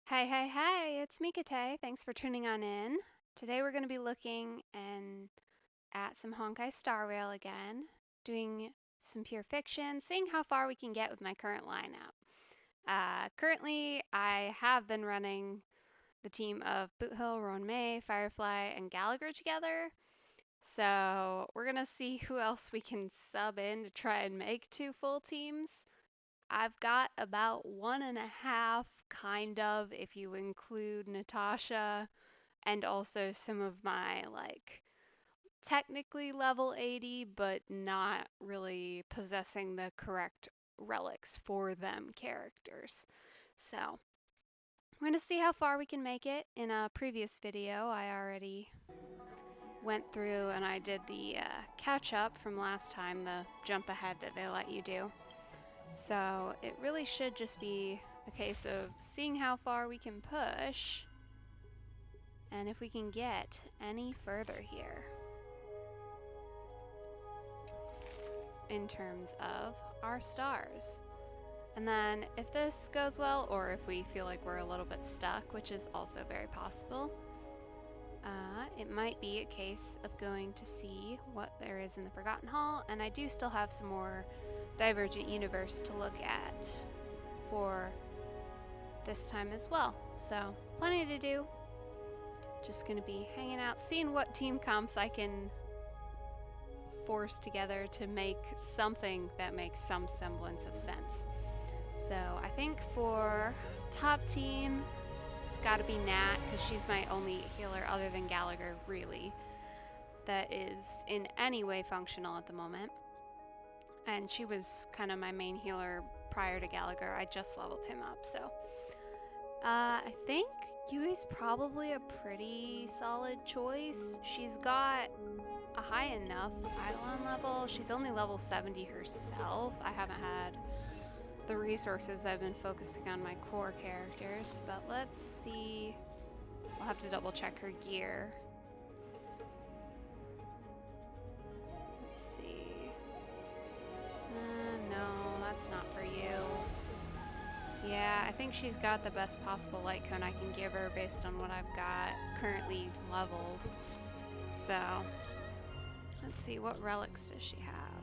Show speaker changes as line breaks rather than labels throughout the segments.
Hey, hey, hey, it's Mikate. Thanks for tuning on in. Today we're going to be looking at some Honkai StarRail again, doing some pure fiction, seeing how far we can get with my current lineup. Currently, I have been running the team of Boothill, Rowan May, Firefly, and Gallagher together. So we're going to see who else we can sub in to try and make two full teams. I've got about one and a half, kind of, if you include Natasha and also some of my, like, technically level 80, but not really possessing the correct relics for them characters. So, I'm going to see how far we can make it. In a previous video, I already went through and I did the catch up from last time, the jump ahead that they let you do. So it really should just be a case of seeing how far we can push and if we can get any further here in terms of our stars. And then if this goes well, or if we feel like we're a little bit stuck, which is also very possible, it might be a case of going to see what there is in the Forgotten Hall, and I do still have some more Divergent Universe to look at for this time as well. So plenty to do. Just gonna be hanging out, seeing what team comps I can force together to make something that makes some semblance of sense. So I think for top team, it's gotta be Nat, because she's my only healer other than Gallagher, really, that is in any way functional at the moment. And she was kind of my main healer prior to Gallagher. I just leveled him up, so. I think Yui's probably a pretty solid choice. She's got a high enough Eidolon level. She's only level 70 herself. I haven't had the resources. I've been focusing on my core characters, but let's see. I'll have to double check her gear. Let's see. No, that's not for you. Yeah, I think she's got the best possible light cone I can give her based on what I've got currently leveled. So, let's see, what relics does she have?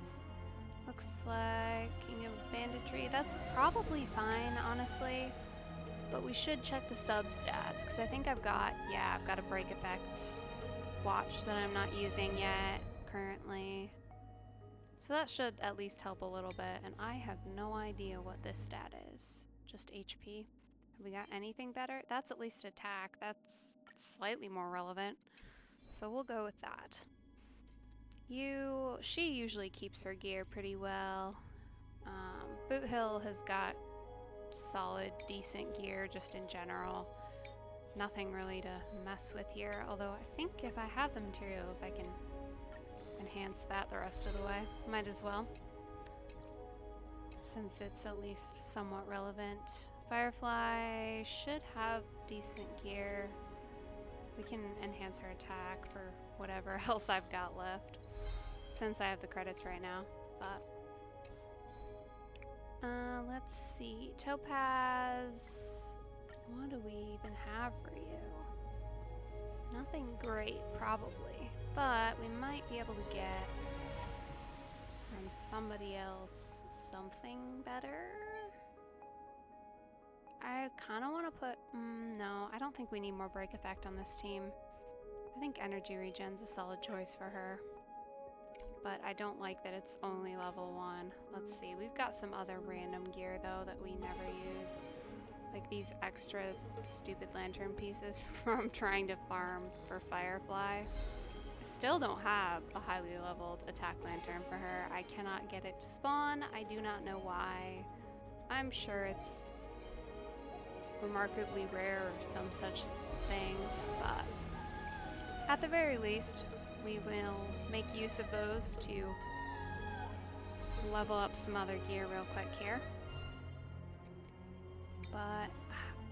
Looks like Kingdom of Banditry. That's probably fine, honestly. But we should check the sub-stats, because I think I've got a break effect watch that I'm not using yet, currently. So that should at least help a little bit, and I have no idea what this stat is. Just HP. Have we got anything better? That's at least attack. That's slightly more relevant. So we'll go with that. She usually keeps her gear pretty well. Boothill has got solid, decent gear just in general. Nothing really to mess with here, although I think if I have the materials I can enhance that the rest of the way. Might as well, since it's at least somewhat relevant. Firefly should have decent gear. We can enhance her attack for whatever else I've got left, since I have the credits right now. But let's see. Topaz, what do we even have for you? Nothing great, probably, but we might be able to get from somebody else something better. I kind of want to put, no, I don't think we need more break effect on this team. I think energy regen's a solid choice for her, but I don't like that it's only level 1. Let's see, we've got some other random gear though that we never use, like these extra stupid lantern pieces from trying to farm for Firefly. I still don't have a highly leveled attack lantern for her. I cannot get it to spawn. I do not know why. I'm sure it's remarkably rare or some such thing, but at the very least, we will make use of those to level up some other gear real quick here. But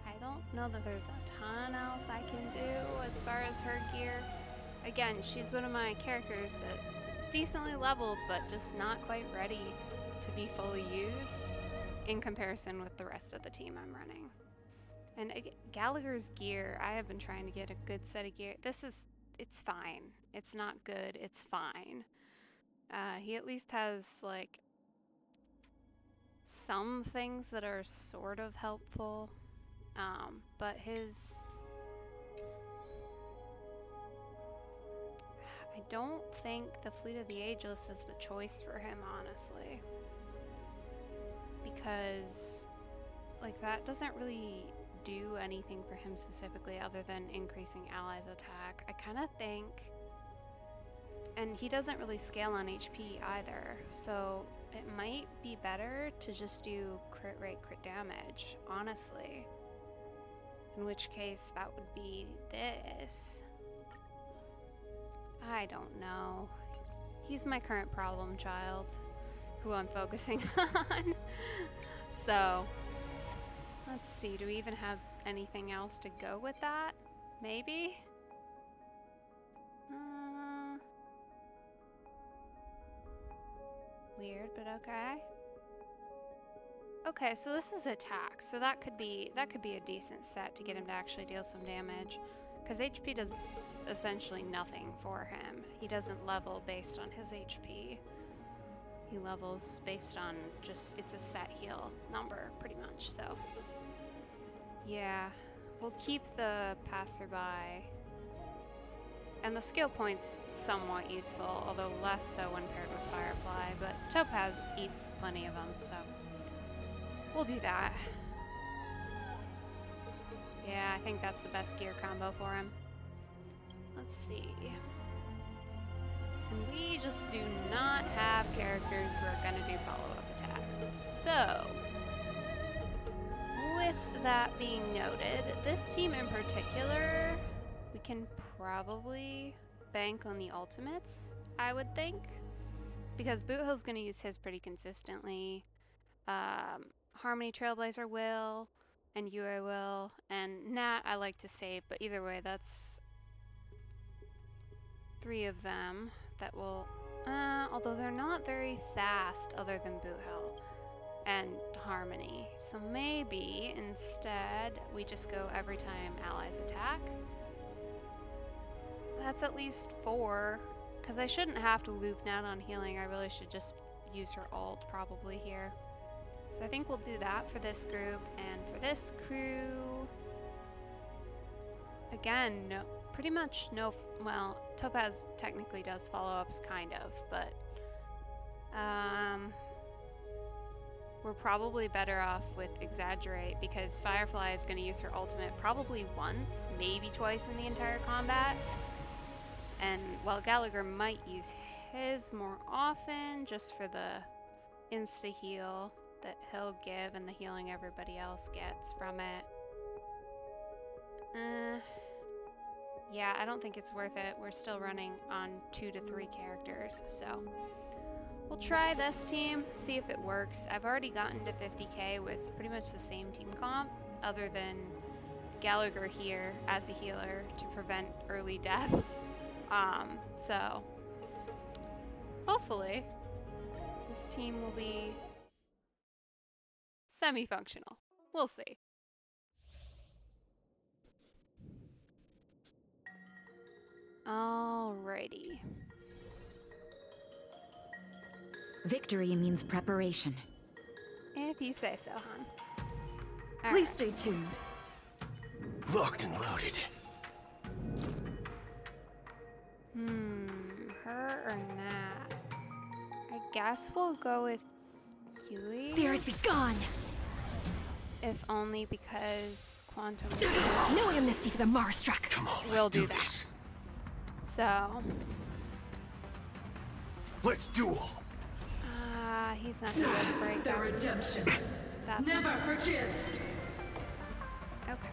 I don't know that there's a ton else I can do as far as her gear. Again, she's one of my characters that's decently leveled, but just not quite ready to be fully used in comparison with the rest of the team I'm running. And Gallagher's gear, I have been trying to get a good set of gear. It's fine. It's not good, it's fine. He at least has, like, some things that are sort of helpful. But I don't think the Fleet of the Ageless is the choice for him, honestly. Because, like, that doesn't really do anything for him specifically other than increasing allies' attack. I kind of think, and he doesn't really scale on HP either, so it might be better to just do crit rate, crit damage, honestly. In which case, that would be this. I don't know. He's my current problem child, who I'm focusing on. So, let's see, do we even have anything else to go with that? Maybe? Weird, but okay. Okay, so this is attack, so that could be a decent set to get him to actually deal some damage, because HP does essentially nothing for him. He doesn't level based on his HP. He levels based on just, it's a set heal number, pretty much, so. Yeah, we'll keep the passerby. And the skill point's somewhat useful, although less so when paired with Firefly, but Topaz eats plenty of them, so we'll do that. Yeah, I think that's the best gear combo for him. Let's see. And we just do not have characters who are going to do follow-up attacks. So, with that being noted, this team in particular, we can probably bank on the ultimates, I would think. Because Boothill's going to use his pretty consistently. Harmony Trailblazer will, and Yue will, and Nat I like to save, but either way, that's 3 of them that will, although they're not very fast other than Boothil and Harmony. So maybe instead we just go every time allies attack. That's at least 4, because I shouldn't have to loop Nat on healing. I really should just use her ult probably here. So I think we'll do that for this group, and for this crew, again, no, pretty much no, well, Topaz technically does follow-ups, kind of, but we're probably better off with Exaggerate, because Firefly is going to use her ultimate probably once, maybe twice in the entire combat, and while Gallagher might use his more often, just for the insta-heal that he'll give and the healing everybody else gets from it. Yeah, I don't think it's worth it. We're still running on 2 to 3 characters, so we'll try this team, see if it works. I've already gotten to 50k with pretty much the same team comp, other than Gallagher here as a healer to prevent early death. So hopefully this team will be semi-functional. We'll see. Alrighty.
Victory means preparation.
If you say so, hon.
Please stay tuned.
Locked and loaded.
Her or Nat? I guess we'll go with Yui.
Spirit be gone!
If only because Quantum
No amnesty for the Marstruck.
Come on,
We'll
let's
do
do
that.
this.
So,
Let's duel.
he's not gonna be able to break
The
that.
redemption.
That's
Never forgive.
okay.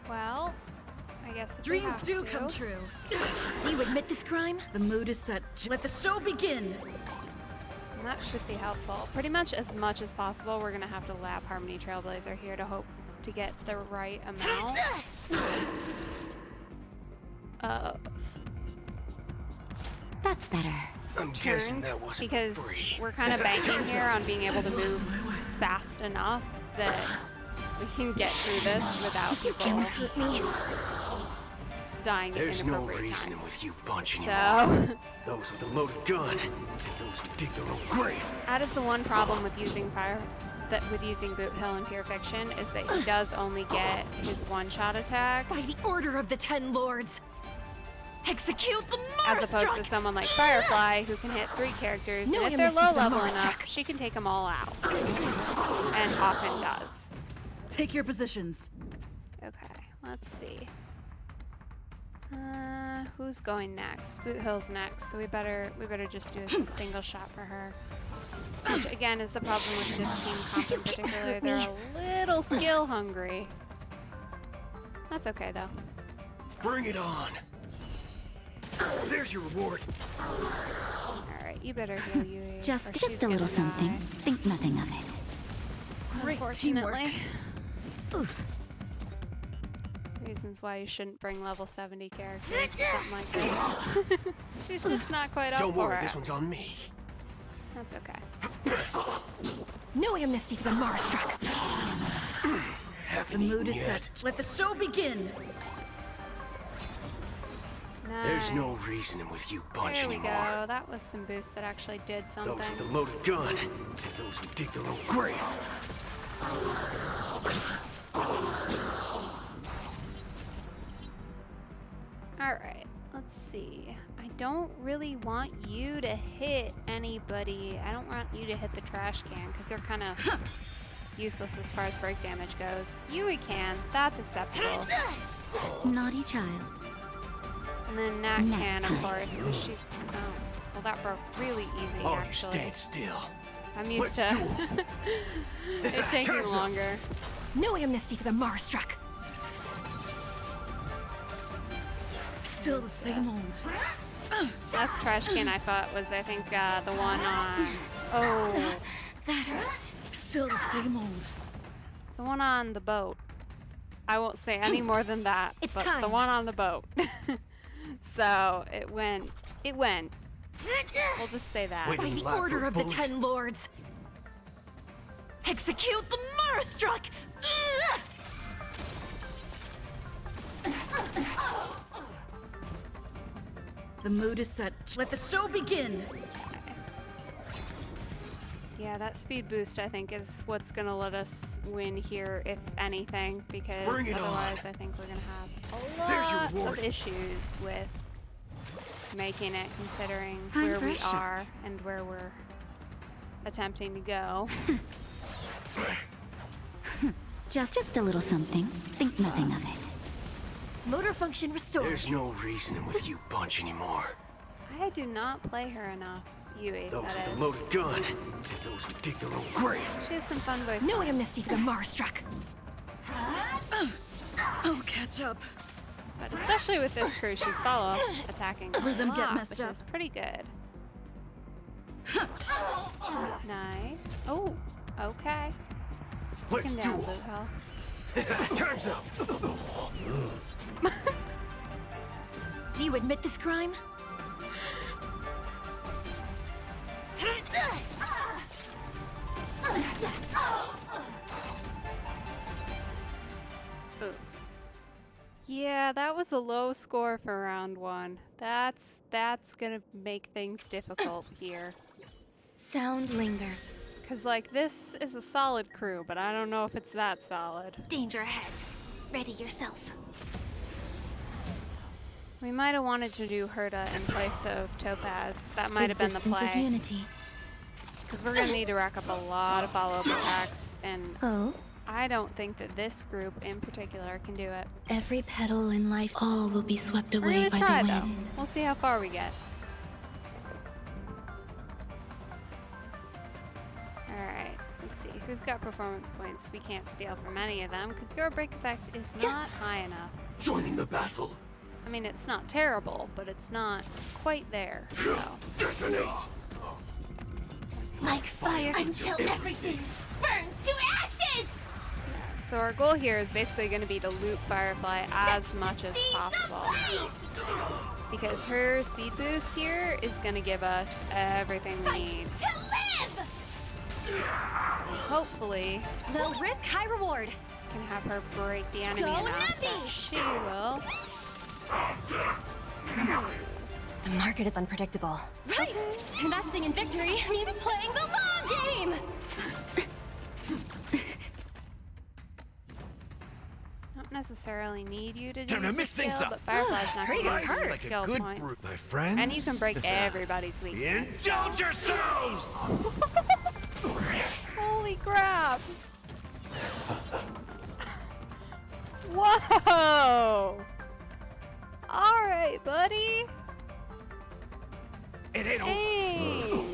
Well, I guess if we
Dreams
have
do
to.
come true.
Do you admit this crime?
The mood is set. Let the show begin.
And that should be helpful. Pretty much as possible, we're gonna have to lap Harmony Trailblazer here to hope to get the right amount of
That's better.
I'm guessing
turns,
that wasn't
because
free.
we're kind of banking here on being able to move fast enough that we can get through this without people
Can't hurt me.
dying at
There's no
inappropriate
reasoning
times.
with you bunch anymore.
So,
Those with a loaded gun, and those who dig their own grave.
that is the one problem with using Boot Hill in Pure Fiction, is that he does only get his one-shot attack,
By the order of the Ten Lords, execute the
as opposed to
Marstruck!
someone like Firefly, who can hit 3 characters,
No,
and if
I
they're
missed it
low
for the
level
Marstruck.
enough, she can take them all out. And often does.
Take your positions.
Okay, let's see. Who's going next? Boot Hill's next, so we better just do a single shot for her. Which again is the problem with this team comp in particular. They're a little skill hungry. That's okay though.
Bring it on. There's your reward.
Alright, you better heal you.
Just a little something. Think nothing of it.
Great
Unfortunately.
teamwork.
Reasons why you shouldn't bring level 70 characters or something like that. She's just not quite up
Don't
for
worry,
it.
this one's on me.
That's okay.
No amnesty for the Marstruck!
The
Haven't
mood
eaten
is
yet.
set. Let the show begin.
There's no
Nice.
reasoning with you bunch
There we
anymore.
go. That was some boost that actually did something.
Those with a loaded gun, and those who dig their own grave.
Alright, let's see. I don't really want you to hit anybody. I don't want you to hit the trash can because you're kind of useless as far as break damage goes. Yui can. That's acceptable.
Naughty child.
And then Nat
Nat
can, of
time.
course, because she's... Oh, well that broke really easy,
Oh, you
actually.
stand still.
I'm used
Let's
to
duel.
it taking
Time's up.
longer.
No amnesty for the Marstruck!
Still the same old.
Last trash can I fought was, I think, the one on... Oh,
That hurt.
Still the same old.
the one on the boat. I won't say any more than that,
It's
but the
time.
one on the boat. So, it went. We'll just say that.
Wait.
By the
Live
order
for a
of the
bullet.
Ten Lords, execute the Marstruck!
The mood is set. Let the show begin.
Yeah, that speed boost, I think, is what's going to let us win here, if anything, because
Bring it
otherwise
on.
I think we're going to have a
There's your
lot
reward.
of issues with making it, considering
Time
where
for
we
a shot.
are and where we're attempting to go.
Just a little something. Think nothing of it. Motor function restored.
There's no reasoning with you bunch anymore.
I do not play her enough. Yui,
Those
that
with a
is.
loaded gun, and those who dig their own grave.
She has some fun voice
No
lines,
amnesty for the Marstruck!
Oh, catch up.
but especially with this crew, she's follow-up attacking a
Let them get
lot,
messed
which
up.
is pretty good. Nice. Oh, okay.
Let's
Taken down,
duel.
Boot Hill.
Time's up.
Do you admit this crime?
Ooh. Yeah, that was a low score for round 1. That's gonna make things difficult here.
Sound linger.
Cause like this is a solid crew, but I don't know if it's that solid.
Danger ahead. Ready yourself.
We might have wanted to do Herta in place of Topaz. That might have been the
Existence is
play.
unity.
Because we're gonna need to rack up a lot of follow-up attacks, and
Oh,
I don't think that this group in particular can do it.
every petal in life, all will be swept
We're
away
gonna
by
try
the
though.
wind.
We'll see how far we get. Alright, let's see. Who's got performance points? We can't steal from any of them, because your break effect is not high enough.
Joining the battle.
I mean, it's not terrible, but it's not quite there, so...
Detonate.
Like fire until everything burns to ashes!
So our goal here is basically going to be to loot Firefly as much as possible. Because her speed boost here is going to give us everything we need.
To live!
Hopefully,
Low risk, high reward.
can have her break the enemy enough that she will.
The market is unpredictable.
Right! Investing in victory means playing the long game!
Don't necessarily need you to do
Time to
your
mix things
skill,
up.
but Firefly's not going to use
Life's
her
like a
skill
good
points.
brew, my friend.
And you can break everybody's weakness.
Indulge yourselves!
Holy crap! Whoa! Alright, buddy!
It ain't over.
Hey!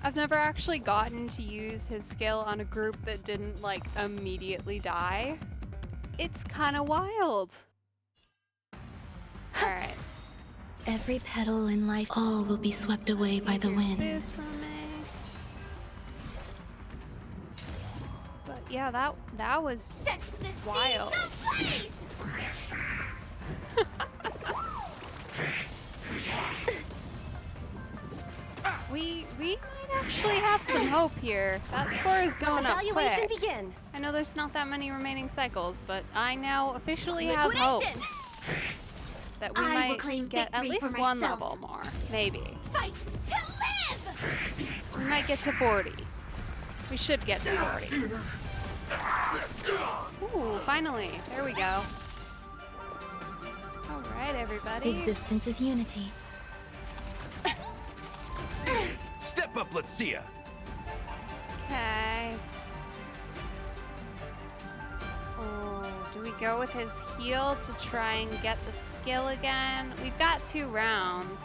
I've never actually gotten to use his skill on a group that didn't, like, immediately die. It's kind of wild. Alright.
Every petal in life, all will be swept away by the wind.
Boost from me. But yeah, that was
Set the
wild.
seas
We might actually have some hope here. That score is going up
Evaluation
quick.
begin.
I know there's not that many remaining cycles, but I now officially have hope
Liquidation.
that we
I will
might
claim
get at
victory
least
for
one
myself.
level more. Maybe.
Fight to live!
We might get to 40. We should get to 40. Ooh, finally. There we go. Alright, everybody.
Existence is unity.
Step up, let's see ya.
Okay. Oh, do we go with his heal to try and get the skill again? We've got 2 rounds.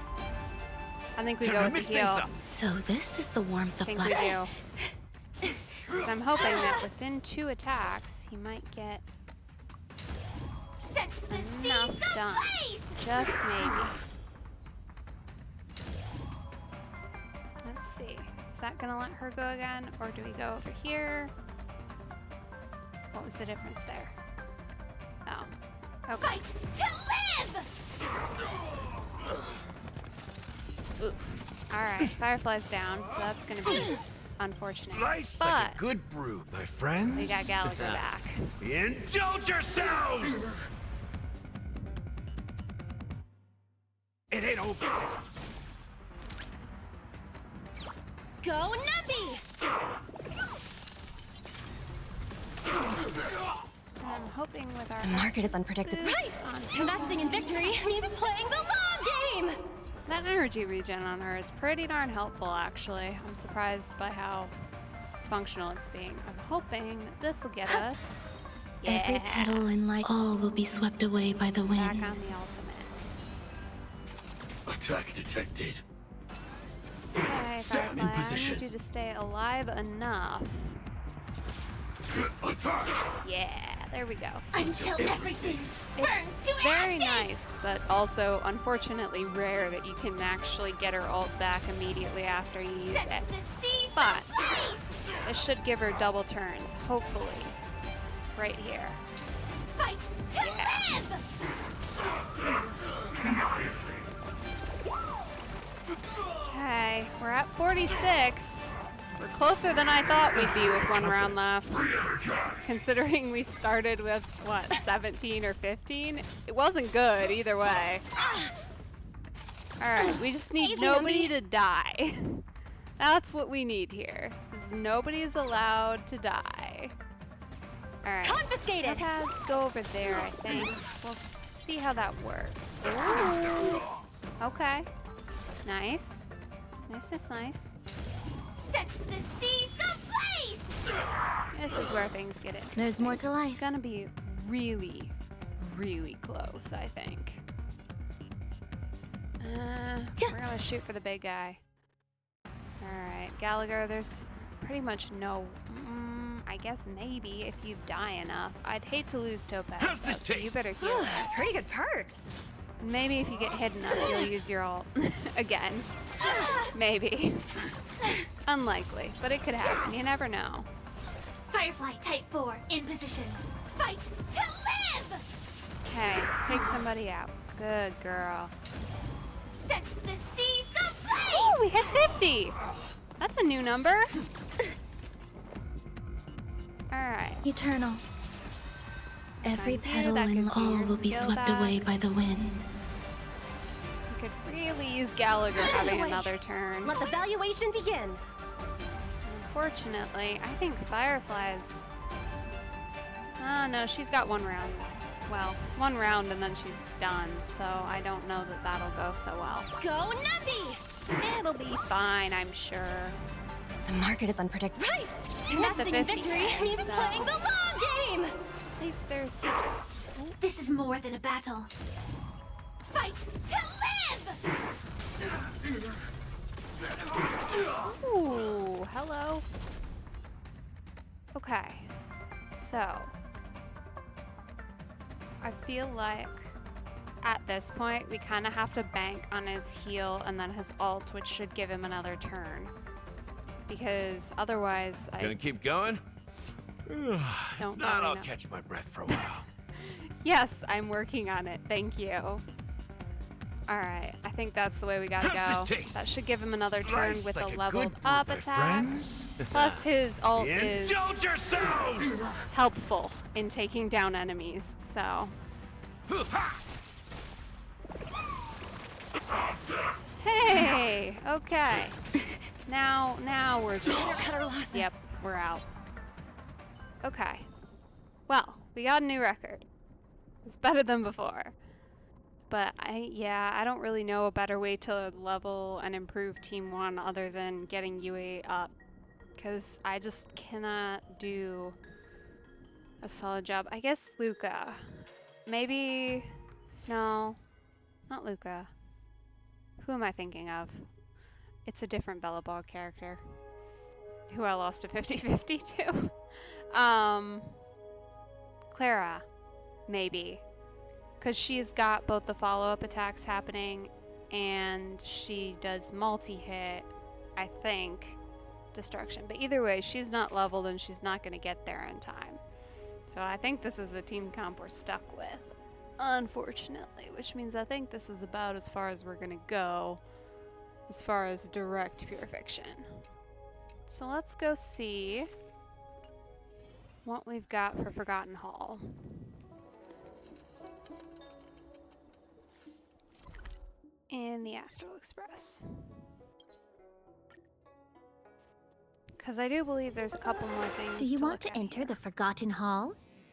I think we
Time
go
to
with
mix
the
things
heal.
up.
So this is the warmth
I
of
think we
life.
do. 'Cause I'm hoping that within 2 attacks, he might get
Set the seas
enough done.
ablaze!
Just maybe. Let's see. Is that gonna let her go again? Or do we go over here? What was the difference there? Oh. Okay.
Fight to live!
Oof. Alright, Firefly's down, so that's gonna be unfortunate.
Life's
But
like a good brew, my friend.
we got Gallagher back.
Indulge yourselves! It ain't over.
Go Numby!
And I'm hoping with our
The market is unpredictable.
boost on
Investing in victory means playing the long game!
that energy regen on her is pretty darn helpful, actually. I'm surprised by how functional it's being. I'm hoping that this will get us.
Every petal in life, all will be swept away by the
Back
wind.
on the ultimate.
Attack detected.
Okay,
Set in
Firefly, I
position.
need you to stay alive enough.
Attack!
Yeah, there we go.
Until everything burns to
Very
ashes!
nice, but also unfortunately rare that you can actually get her ult back immediately after you use
Set
it.
the seas
But
ablaze!
this should give her double turns, hopefully. Right here.
Fight to
Yeah.
live!
Okay, we're at 46. We're closer than I thought we'd be with 1 round left. Considering we started with, what, 17 or 15? It wasn't good either way. Alright, we just need
Easy,
nobody
Numby.
to die. That's what we need here. Is nobody's allowed to die. Alright.
Confiscated!
Topaz, go over there, I think. We'll see how that works. Ooh. Okay. Nice. Nice.
Set the seas ablaze!
This is where things get interesting.
There's more to life.
It's gonna be really, really close, I think. We're gonna shoot for the big guy. Alright, Gallagher, there's pretty much no... I guess maybe if you die enough. I'd hate to lose Topaz,
How's
though,
this
so you
taste?
better heal it.
Pretty good perks.
Maybe if you get hit enough, you'll use your ult. Again. Maybe. Unlikely, but it could happen. You never know.
Firefly Type 4 in position. Fight to live!
Okay, take somebody out. Good girl.
Set the seas ablaze!
Oh, we hit 50! That's a new number. Alright.
Eternal. Every
Thank you,
petal
that
and
gives me
all
your
will be
skill
swept
back.
away by the wind.
We could really use Gallagher having another turn.
Let the valuation begin.
Unfortunately, I think Firefly's... Oh no, she's got 1 round. Well, 1 round and then she's done, so I don't know that that'll go so well.
Go Numby!
It'll be fine, I'm sure.
The market is unpredictable.
Right!
You hit the
Investing in
50K,
victory means
so-
playing the long game!
At least there's that.
This is more than a battle. Fight to live!
Ooh, hello. Okay, so I feel like at this point we kind of have to bank on his heal and then his ult, which should give him another turn. Because otherwise,
Gonna
I
keep going?
don't
If not,
really
I'll
know.
catch my breath for a while.
Yes, I'm working on it. Thank you. All right, I think that's the way we gotta
How's
go.
this taste?
That should give him another turn
Rice
with
like
a
a
leveled
good
up
food, my
attack.
friends.
Plus his ult is
Indulge yourselves!
helpful in taking down enemies, so. Hey, okay. Now we're just,
Cut our losses.
yep, we're out. Okay. Well, we got a new record. It's better than before. But I don't really know a better way to level and improve Team 1 other than getting UA up. Because I just cannot do a solid job. I guess Luca. Maybe, no, not Luca. Who am I thinking of? It's a different Bellabog character. Who I lost a 50-50 to. Clara, maybe. Because she's got both the follow-up attacks happening and she does multi-hit, I think, destruction. But either way, she's not leveled and she's not going to get there in time. So I think this is the team comp we're stuck with, unfortunately. Which means I think this is about as far as we're going to go as far as direct pure fiction. So let's go see what we've got for Forgotten Hall. In the Astral Express. Because I do believe there's a couple more things.
Do you want
look
to
at
enter
here.
the Forgotten Hall?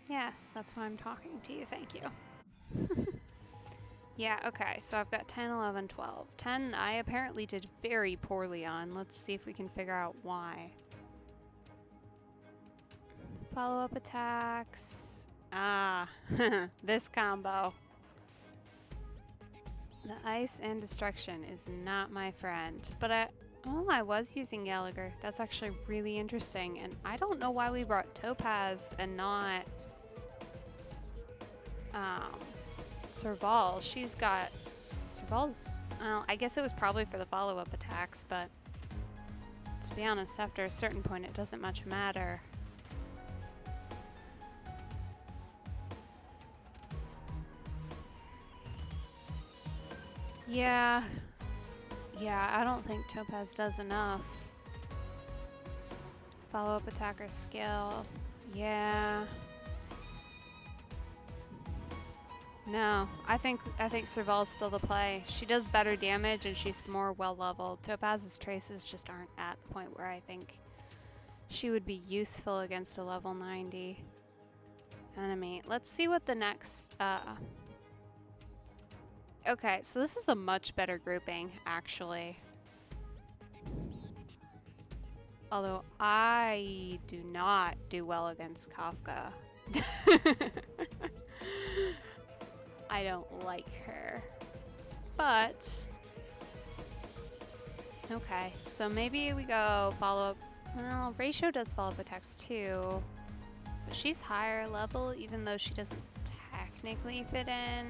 Yes, that's why I'm talking to you. Thank you. Yeah, okay. So I've got 10, 11, 12. 10 I apparently did very poorly on. Let's see if we can figure out why. Follow-up attacks. Ah, this combo. The ice and destruction is not my friend. But I was using Gallagher. That's actually really interesting. And I don't know why we brought Topaz and not Serval. She's got Serval's, well, I guess it was probably for the follow-up attacks, but to be honest, after a certain point it doesn't much matter. Yeah, I don't think Topaz does enough. Follow-up attacker skill, yeah. No, I think Serval's still the play. She does better damage and she's more well-leveled. Topaz's traces just aren't at the point where I think she would be useful against a level 90 enemy. Let's see what the next, okay, so this is a much better grouping, actually. Although I do not do well against Kafka. I don't like her. But, okay, so maybe we go follow up. Well, Ratio does follow up attacks too. But she's higher level even though she doesn't technically fit in.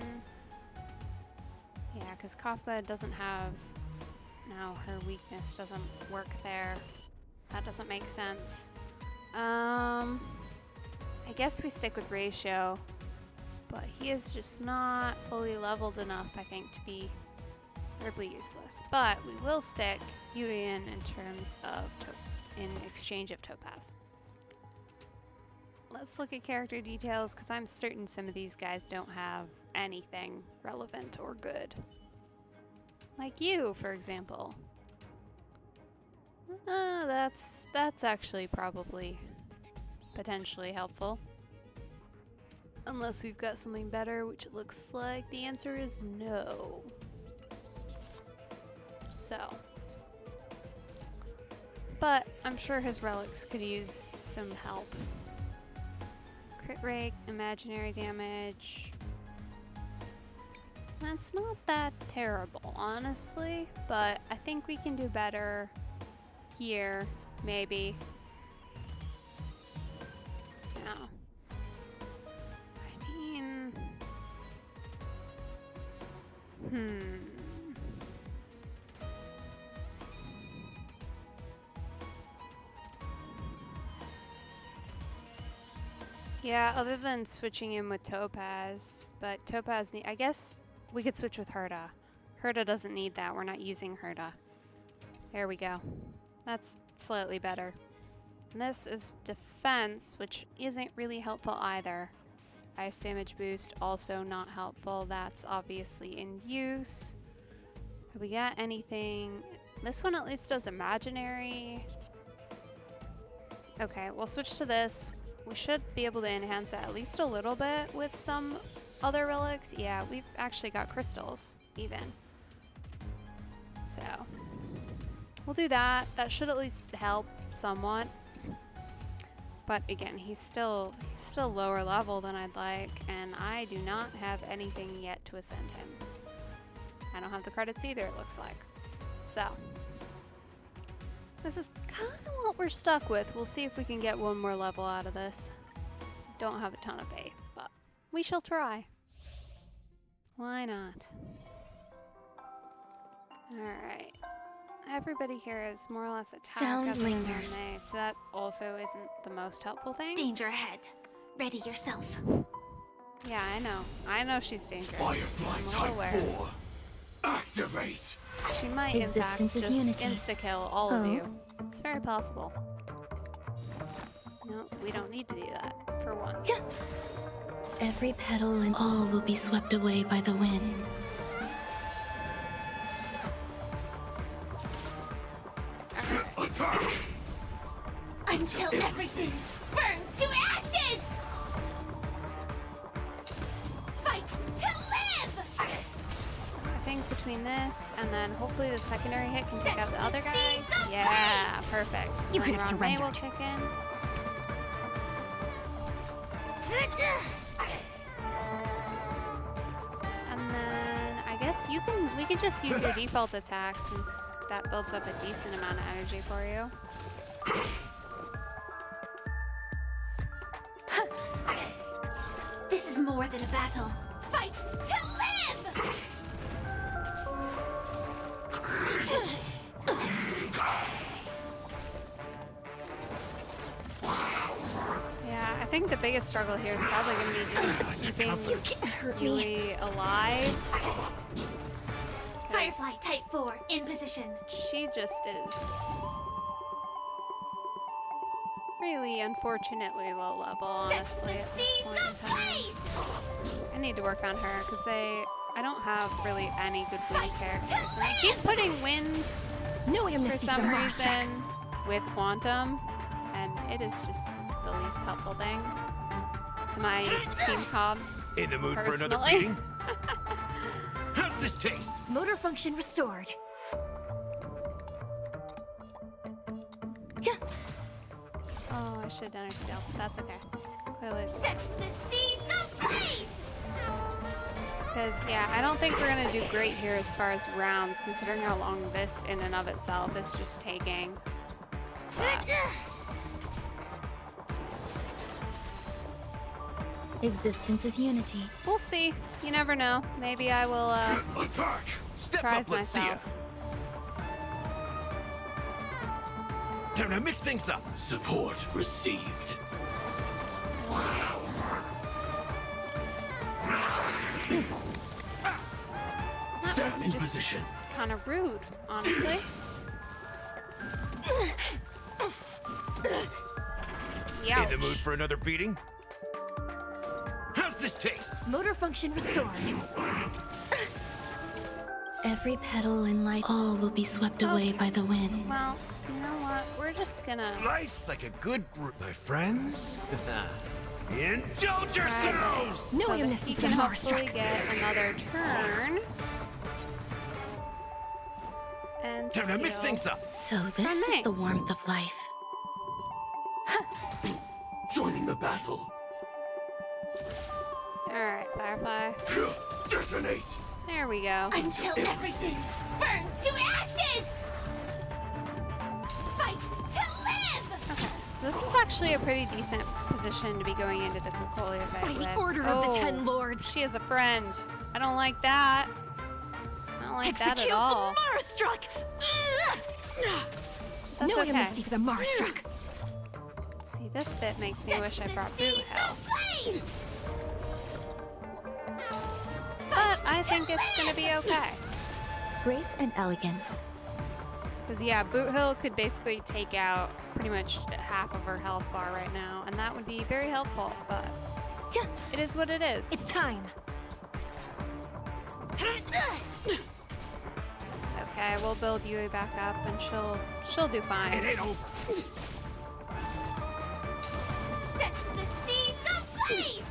Yeah, because Kafka doesn't have, no, her weakness doesn't work there. That doesn't make sense. I guess we stick with Ratio, but he is just not fully leveled enough, I think, to be terribly useless. But we will stick you in terms of in exchange of topaz. Let's look at character details, because I'm certain some of these guys don't have anything relevant or good. Like you, for example. That's actually probably potentially helpful. Unless we've got something better, which it looks like the answer is no. So. But I'm sure his relics could use some help. Crit rate, imaginary damage. That's not that terrible, honestly, but I think we can do better here, maybe. No. I mean... Yeah, other than switching in with Topaz, but Topaz I guess we could switch with Herda. Herda doesn't need that, we're not using Herda. There we go. That's slightly better. And this is defense, which isn't really helpful either. Ice damage boost, also not helpful. That's obviously in use. Have we got anything? This one at least does imaginary. Okay, we'll switch to this. We should be able to enhance it at least a little bit with some other relics. Yeah, we've actually got crystals, even. So, we'll do that. That should at least help somewhat. But again, he's still lower level than I'd like, and I do not have anything yet to ascend him. I don't have the credits either, it looks like. So, this is kind of what we're stuck with. We'll see if we can get one more level out of this. Don't have a ton of faith, but we shall try. Why not? Alright. Everybody here is more or less attack
Sound
other than
lingers.
they, so that also isn't the most helpful thing.
Danger ahead. Ready yourself.
Yeah, I know. I know she's dangerous.
Firefly
I'm well
Type
aware.
4. Activate.
She might in fact
Existence is
just
unity.
insta-kill all of
Oh.
you. It's very possible. No, we don't need to do that, for once.
Yeah. Every petal and all will be swept away by the wind.
Attack.
Until everything burns to ashes! Fight to live!
So I think between this and then hopefully the secondary hit can take
Set
out the
the
other guy.
seas of
Yeah, perfect.
You
Then
could have
Ron May will
surrendered.
kick in. And then I guess we can just use your default attack since that builds up a decent amount of energy for you.
This is more than a battle. Fight to live!
Yeah, I think the biggest struggle here is probably going to be just keeping
You can't hurt me.
Yui alive.
Firefly Type 4 in position.
She just is really unfortunately low level,
Set
honestly,
the
at this
seas
point in
of
time.
blaze!
I need to work on her because I don't have really any good wind
Fight
characters.
to
And I keep putting wind
No
for
amnesty
some
for Monster.
reason with Quantum, and it is just the least helpful thing to my team comps.
In the mood for another
Personally.
beating? How's this taste?
Motor function restored.
Yeah.
Oh, I should have done her stealth. That's okay. Clearly,
Set the seas of blaze!
because yeah, I don't think we're gonna do great here as far as rounds, considering how long this in and of itself is just taking. But
Existence is unity.
we'll see. You never know. Maybe I will
Attack. Step
surprise
up, let's see ya.
myself.
Time to mix things up. Support received.
That
Stand
was
in
just
position.
kind of rude, honestly.
In the mood for another beating? How's this taste?
Motor function restored.
Every petal in life, all will be swept away by the wind.
Well, you know what? We're just gonna...
Life's like a good brew, my friends. Indulge yourselves!
No
so that
amnesty
he
for
can
the
hopefully
Marstruck.
get another turn. And
Time to mix
heal.
things up.
So this
me.
is the warmth of life.
Joining the battle.
Alright, Firefly.
Detonate!
There we go.
Until everything burns to ashes! Fight to live!
Okay, so this is actually a pretty decent position to be going into the Cocolia fight
By the
with.
order of the
Oh,
10 lords.
She has a friend. I don't like that. I don't like that
Execute
at all.
the Marstruck!
That's
No
okay.
amnesty for the Marstruck.
See, this bit makes me
Set
wish I
the
brought
seas
Boot Hill.
ablaze!
But I think it's gonna be okay.
Grace and elegance.
Because, yeah, Boot Hill could basically take out pretty much half of her health bar right now, and that would be very helpful, but
Yeah.
it is what it is.
It's time.
It's okay, we'll build Yui back up, and she'll do
It
fine.
ain't over.
Set the seas ablaze!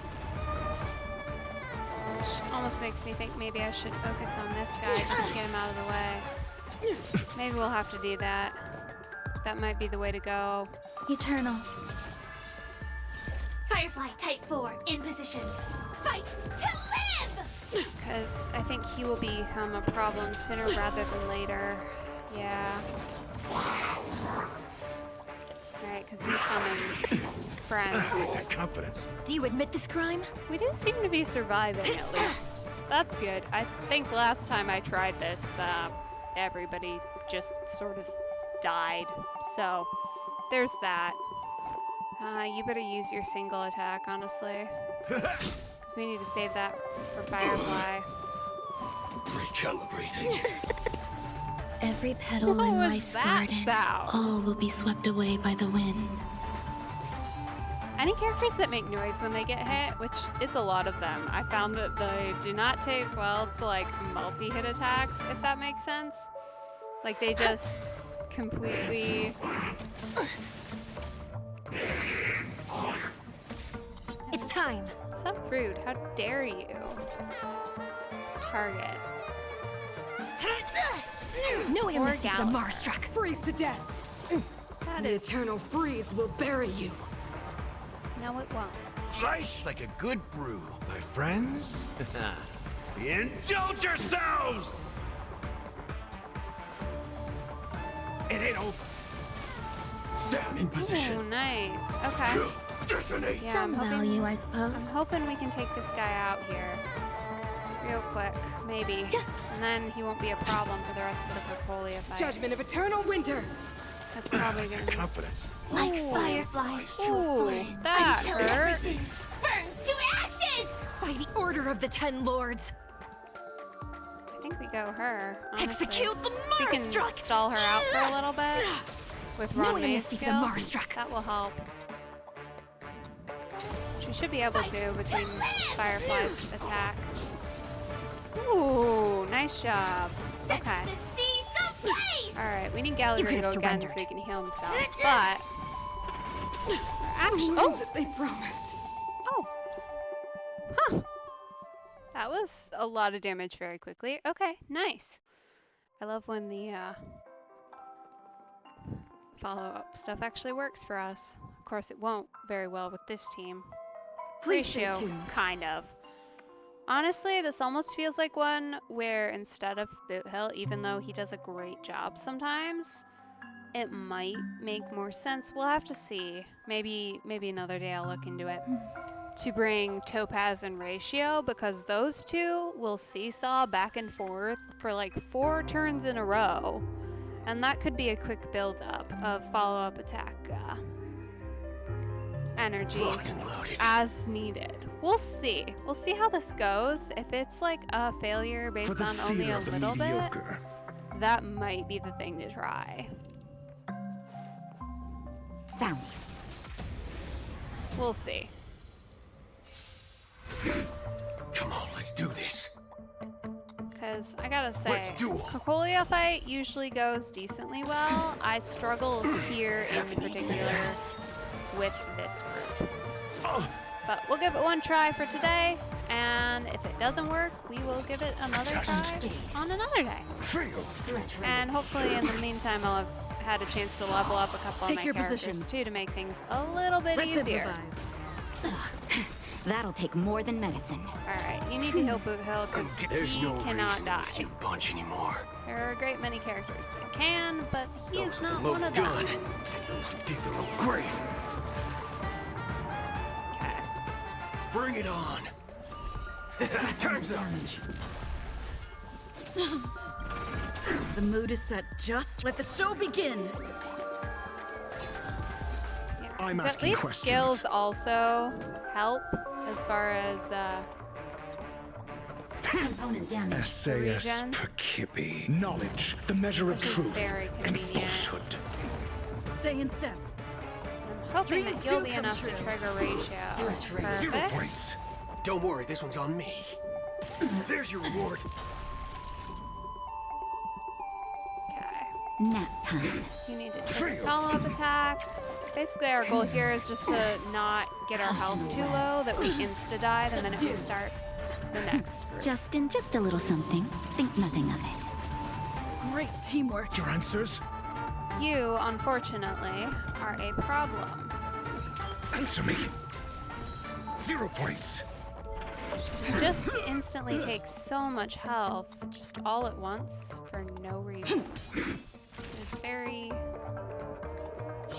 Which almost makes me think maybe I should focus on this guy just to get him out of the way. Maybe we'll have to do that. That might be the way to go.
Eternal.
Firefly Type 4 in position. Fight to live!
Because I think he will become a problem sooner rather than later. Yeah. Alright, because he summons friends.
That confidence.
Do you admit this crime?
We do seem to be surviving at least. That's good. I think last time I tried this, everybody just sort of died. So, there's that. You better use your single attack, honestly. Because we need to save that for Firefly.
Recalibrating.
Every petal
What
in
was
life's
that
garden,
sound?
all will be swept away by the wind.
Any characters that make noise when they get hit, which is a lot of them, I found that they do not take well to like multi-hit attacks, if that makes sense. Like they just completely...
It's time.
So rude, how dare you? Target.
No
Or
amnesty for the
Gallagher.
Marstruck.
Freeze to death.
That
The
is...
eternal freeze will bury you.
No, it won't.
Life's like a good brew, my friends. Indulge yourselves! It ain't over. Sam in
Ooh,
position.
nice. Okay.
Detonate.
Yeah,
Some value, I suppose.
I'm hoping we can take this guy out here. Real quick, maybe. And then he won't be a problem for the rest of the Cocolia fight.
Judgment of eternal winter.
That's probably gonna be...
Confidence.
Like
Ooh.
fireflies to a
Ooh,
flame
that
until
hurt.
everything burns to ashes!
By the order of the 10 lords.
I think we go her, honestly.
Execute the
We can
Marstruck!
stall her out for a little bit with
No
Ron May's
amnesty for the
skill.
Marstruck.
That will help. She should be able to between Firefly's attack. Ooh, nice job.
Set
Okay.
the seas ablaze!
Alright, we need Gallagher to
could
go
have
again so
surrendered.
he can heal himself. But actually,
All that they promised.
oh, huh. That was a lot of damage very quickly. Okay, nice. I love when the follow-up stuff actually works for us. Of course, it won't very well with this team.
Please stay
Ratio,
tuned.
kind of. Honestly, this almost feels like one where instead of Boot Hill, even though he does a great job sometimes, it might make more sense. We'll have to see. Maybe another day I'll look into it. To bring Topaz and Ratio, because those two will seesaw back and forth for like 4 turns in a row. And that could be a quick build-up of follow-up attack energy
Locked and loaded.
as needed. We'll see. We'll see how this goes. If it's like a failure
For
based
the
on only
fear
a
of the
little bit,
mediocre.
that might be the thing to try.
Found
We'll see.
Come on, let's do this.
Because I gotta
Let's
say,
duel.
Cocolia fight usually goes decently well. I struggle here in particular with this group. But we'll give it one try for today, and if it doesn't work, we will give it another try on another day. And hopefully in the meantime I'll have had a chance to level up a couple of my
Take your
characters
positions.
too to make things a little bit
Let's
easier.
improvise.
That'll take more than medicine.
Alright, you need to heal Boot Hill because
There's
he
no
cannot
reason
die.
with you bunch anymore.
There are a great many characters that can, but he
Those
is
with
not
the
one
loaded
of
gun,
them.
and those who dig their own grave.
Okay.
Bring it on. Time's up.
The mood is set. Just let the show begin.
Yeah.
I'm
So at
asking
least
questions.
skills also help as far as
Component damage.
SAS
Regen.
Perkipi. Knowledge, the measure of
Which is
truth
very
and
convenient.
falsehood.
Stay in step.
I'm hoping
Dreams
that you'll
do
be
come
enough
true.
to trigger ratio.
0
Perfect.
points. Don't worry, this one's on me. There's your reward.
Okay.
Nap time.
You need to trigger follow-up attack. Basically, our goal here is just to not get our health too low that we insta-die the minute we start the next group.
Just a little something. Think nothing of it.
Great teamwork.
Your answers?
You, unfortunately, are a problem.
Answer me. 0 points.
You just instantly take so much health, just all at once, for no reason. It's very,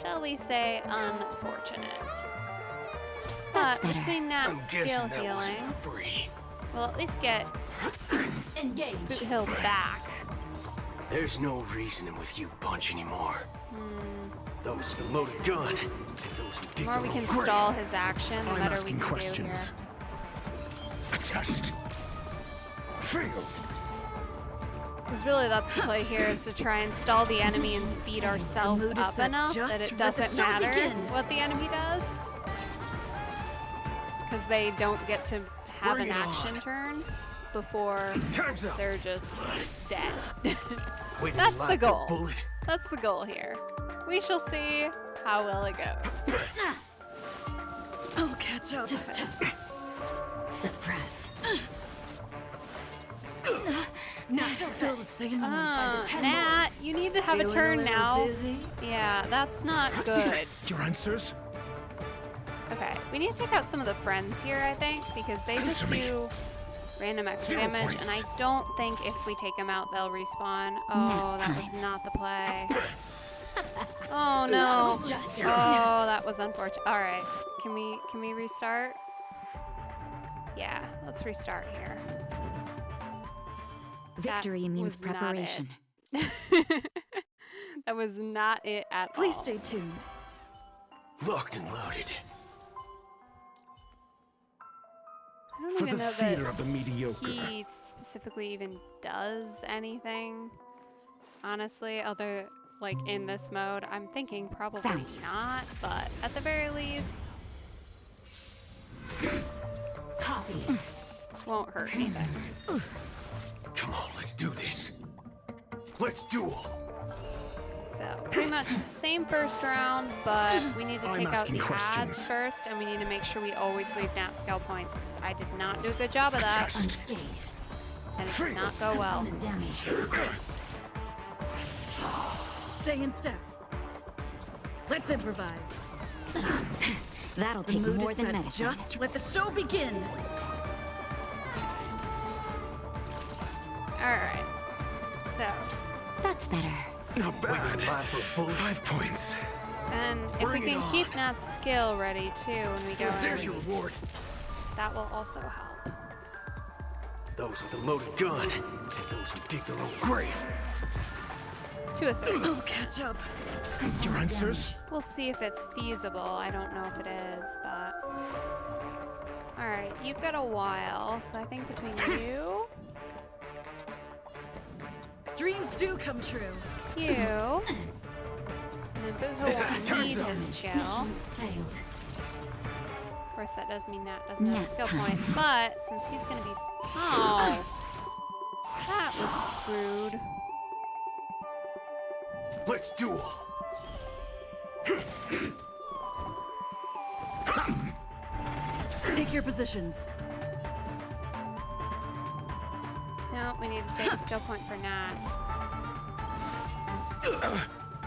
shall we say, unfortunate.
That's
But
better.
between that
I'm
skill
guessing that
healing,
wasn't free.
we'll at least get
Engage.
Boot Hill back.
There's no reasoning with you bunch anymore. Those with the loaded gun, and those who
The
dig
more
their
we
own
can
grave.
stall his action, the
I'm
better we
asking
can
questions.
do
A test. Fail.
here. Because really that's the play here, is to try and stall the enemy and speed ourselves
mood is
up
set.
enough
Just
that it
let the
doesn't
show
matter
begin.
what the enemy does. Because they don't get to have
Bring
an
it
action
on.
turn before
Time's up.
they're just dead.
Waiting
That's
live
the
for a
goal.
bullet.
That's the goal here. We shall see how well it goes.
I'll catch up.
Suppress.
Not still the same moment by the 10
Nat, you need to have a
Feeling
turn
little
now.
dizzy?
Yeah, that's not good.
Your answers?
Okay, we need to take out some of the friends here, I think, because they just
Answer me.
do random extra
0
damage,
points.
and I don't think if we take them out, they'll respawn. Oh, that was not the play. Oh no. Oh, that was unfortunate. All right, can we restart? Yeah, let's restart here.
Victory means
was not it.
preparation.
That was not it at
Please
all.
stay tuned.
Locked and loaded.
I don't
For
even
the
know
theater
that
of the mediocre.
he specifically even does anything. Honestly, other like in this mode, I'm thinking probably
Found.
not, but at the very least,
Copy.
won't hurt anything.
Come on, let's do this. Let's duel.
So pretty much same first round, but we need to
I'm
take out
asking
the
questions.
ads first, and we need to make sure we always leave nat skill points. 'Cause I did not do a good job of that,
Test.
Unscathed.
and it did not go well.
Component damage.
Stay in step. Let's improvise.
That'll
The
take
mood
more
is
than
set.
medicine.
Just let the show begin.
All right. So
That's better.
Not
Waiting
bad.
live for a bullet.
5 points.
then if we
Bring it
can
on.
keep Nat's skill ready too when we go
There's
in,
your reward.
that will also help.
Those with the loaded gun, and those who dig their own grave.
To a certain
I'll catch up.
Your answers?
We'll see if it's feasible. I don't know if it is, but... Alright, you've got a while, so I think between you
Dreams do come true.
You. And then Booho won't need
Time's up.
his skill.
Mission failed.
Of course, that does mean Nat doesn't have a
Nap
skill
time.
point, but since he's gonna be... Oh! That was rude.
Let's duel.
Take your positions.
No, we need to save a skill point for Nat.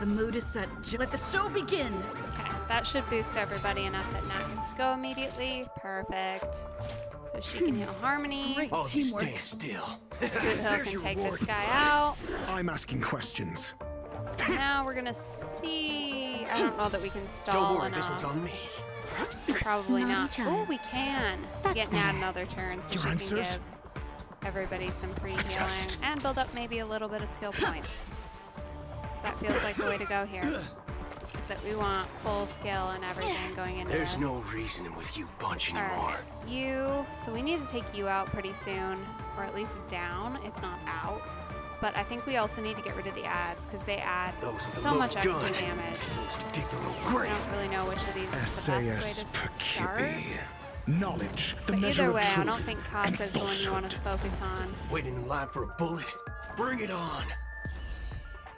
The mood is set. Let the show begin.
Okay, that should boost everybody enough that Nat can go immediately. Perfect. So she can heal Harmony.
Great
All you
teamwork.
stand still.
Boothill
There's
can
your
take
reward.
this guy out.
I'm asking questions.
Now we're gonna see. I don't know that we can stall
Don't worry, this
enough.
one's on me.
Probably
Naughty
not.
child.
Oh, we can.
That's
Get Nat
better.
another turn so
Your
she
answers?
can give everybody some free healing
test.
and build up maybe a little bit of skill points. That feels like the way to go here. That we want full skill and everything going into
There's
this.
no reasoning with you bunch anymore.
Alright, you. So we need to take you out pretty soon, or at least down, if not out. But I think we also need to get rid of the ads because they add
Those with the
so much
loaded
extra
gun.
damage.
Those who dig their own
I
grave.
don't really know which of these is the
SAS
best way to start.
Percipi. Knowledge, the
But
measure
either
of
way,
truth
I don't think
and
Kafka's the one you want to
falsehood.
focus on
Waiting in line for a bullet. Bring it on.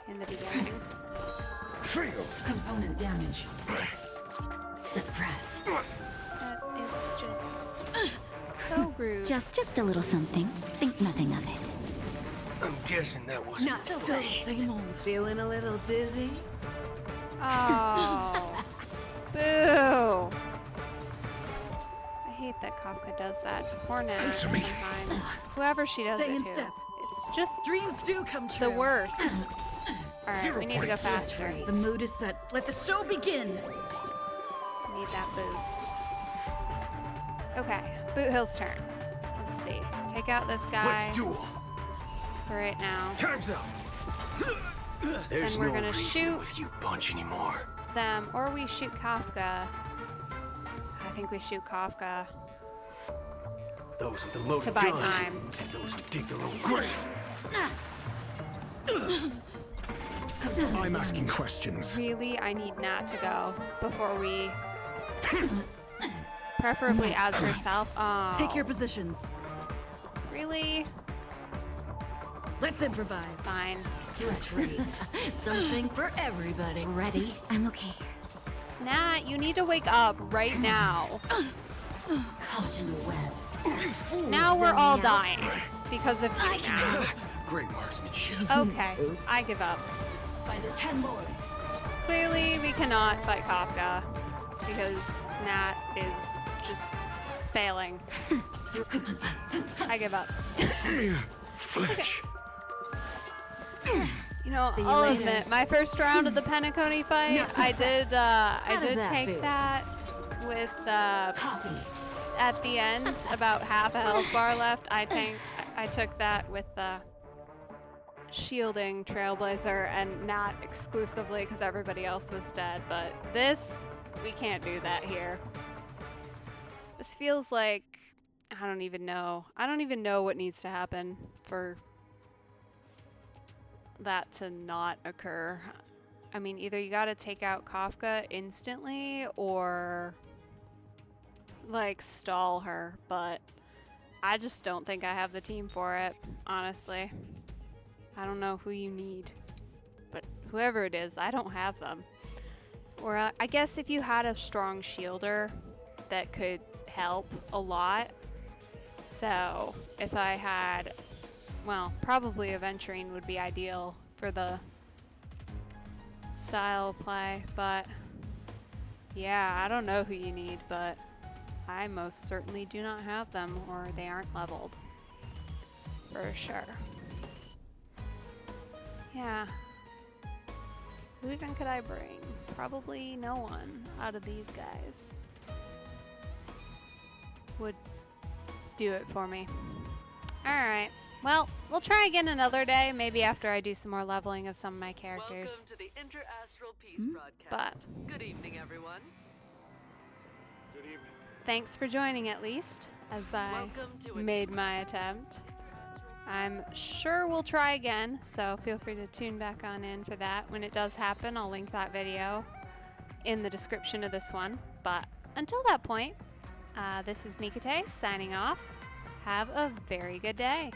in the beginning.
Feel.
Component damage. Suppress.
That is just so rude.
Just a little something. Think nothing of it.
I'm guessing that wasn't
Not still the same old.
Feeling a little dizzy?
Oh. Boo. I hate that Kafka does that to poor Nat
Answer me.
sometimes. Whoever she does
Stay
it
in
to.
step.
It's just
Dreams do come true.
the worst. Alright,
0
we need to go
points.
faster.
The mood is set. Let the show begin.
Need that boost. Okay, Boot Hill's turn. Let's see. Take out this guy
Let's duel.
for right now.
Time's up. There's
Then we're
no
gonna
reasoning
shoot.
with you bunch anymore.
Them, or we shoot Kafka. I think we shoot Kafka
Those with the loaded
to buy
gun.
time.
Those who dig their own grave.
I'm asking questions.
Really, I need Nat to go before we. Preferably as herself. Oh.
Take your positions.
Really?
Let's improvise.
Fine.
Let's raise. Something for everybody. Ready? I'm okay.
Nat, you need to wake up right now.
Caught in a web.
Now we're all dying because of you, Nat.
Ah, great marksmanship.
Okay, I give up.
By the 10 lords.
Clearly, we cannot fight Kafka because Nat is just failing. I give up.
Flesh.
You know,
See you
I'll
later.
admit, my first round of the Penacony fight,
Not so
I did
does that
take
feel?
that with
Copy.
at the end, about half a health bar left. I took that with the shielding Trailblazer and not exclusively because everybody else was dead. But this, we can't do that here. This feels like I don't even know. I don't even know what needs to happen for that to not occur. I mean, either you gotta take out Kafka instantly or like stall her, but I just don't think I have the team for it, honestly. I don't know who you need, but whoever it is, I don't have them. Or I guess if you had a strong shielder that could help a lot. So if I had, well, probably Aventurine would be ideal for the style play, but yeah, I don't know who you need, but I most certainly do not have them, or they aren't leveled. For sure. Yeah. Who even could I bring? Probably no one out of these guys would do it for me. Alright. Well, we'll try again another day, maybe after I do some more leveling of some of my characters.
Welcome to the Inter-Astral Peace broadcast.
But-
Good evening, everyone.
Good evening.
Thanks for joining at least, as I
Welcome to a
made my attempt. I'm sure we'll try again, so feel free to tune back on in for that. When it does happen, I'll link that video in the description of this one. But until that point, this is Mikate signing off. Have a very good day.